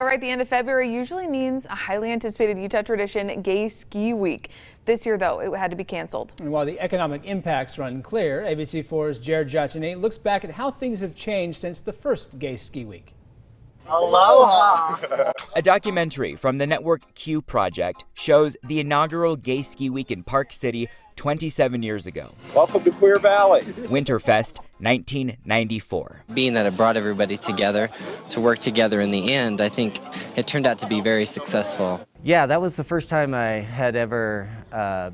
right, the end of February usually means a highly anticipated Utah tradition, Gay Ski Week. This year, though, it had to be canceled. And while the economic impacts are unclear, ABC4's Jared Jatine looks back at how things have changed since the first Gay Ski Week. Aloha! A documentary from the Network Q project shows the inaugural Gay Ski Week in Park City 27 years ago. Welcome to Queer Valley. Winterfest 1994. Being that it brought everybody together to work together in the end, I think it turned out to be very successful. Yeah, that was the first time I had ever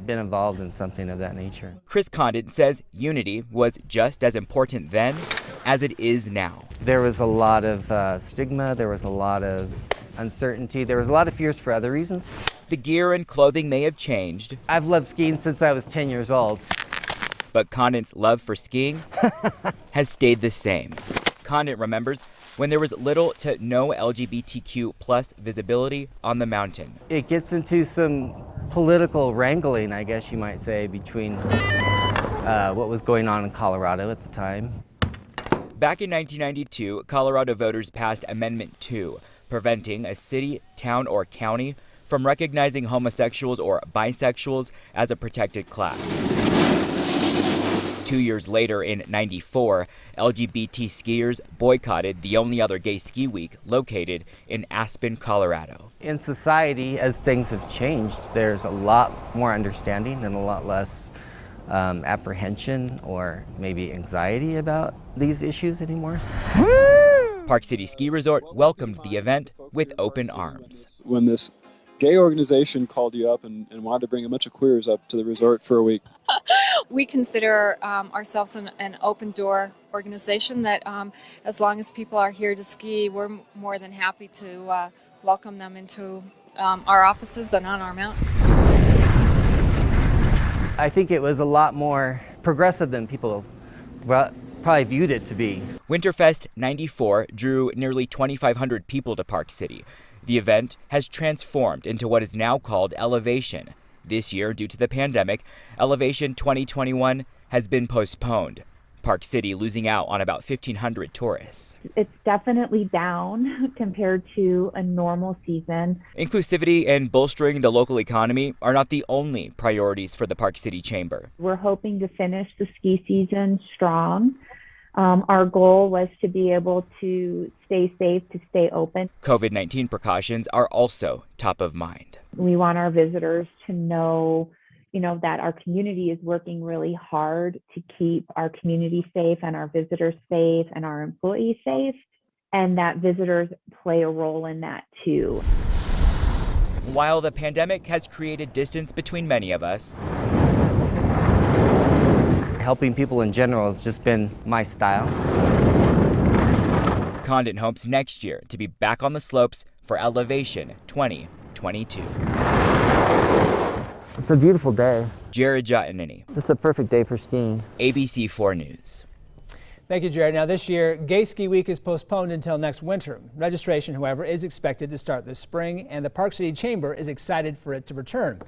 been involved in something of that nature. Chris Condit says unity was just as important then as it is now. There was a lot of stigma, there was a lot of uncertainty, there was a lot of fears for other reasons. The gear and clothing may have changed. I've loved skiing since I was 10 years old. But Condit's love for skiing has stayed the same. Condit remembers when there was little to no LGBTQ plus visibility on the mountain. It gets into some political wrangling, I guess you might say, between what was going on in Colorado at the time. Back in 1992, Colorado voters passed Amendment 2, preventing a city, town, or county from recognizing homosexuals or bisexuals as a protected class. 2 years later, in '94, LGBT skiers boycotted the only other gay ski week located in Aspen, Colorado. In society, as things have changed, there's a lot more understanding and a lot less apprehension or maybe anxiety about these issues anymore. Park City Ski Resort welcomed the event with open arms. When this gay organization called you up and wanted to bring a bunch of queers up to the resort for a week? We consider ourselves an open door organization that as long as people are here to ski, we're more than happy to welcome them into our offices and on our mountain. I think it was a lot more progressive than people probably viewed it to be. Winterfest '94 drew nearly 2,500 people to Park City. The event has transformed into what is now called Elevation. This year, due to the pandemic, Elevation 2021 has been postponed. Park City losing out on about 1,500 tourists. It's definitely down compared to a normal season. Inclusivity and bolstering the local economy are not the only priorities for the Park City Chamber. We're hoping to finish the ski season strong. Our goal was to be able to stay safe, to stay open. COVID-19 precautions are also top of mind. We want our visitors to know, that our community is working really hard to keep our community safe and our visitors safe and our employees safe, and that visitors play a role in that too. While the pandemic has created distance between many of us, Helping people in general has just been my style. Condit hopes next year to be back on the slopes for Elevation 2022. It's a beautiful day. Jared Jatine, This is a perfect day for skiing. ABC4 News. Thank you, Jared. Now, this year, Gay Ski Week is postponed until next winter. Registration, however, is expected to start this spring, and the Park City Chamber is excited for it to return.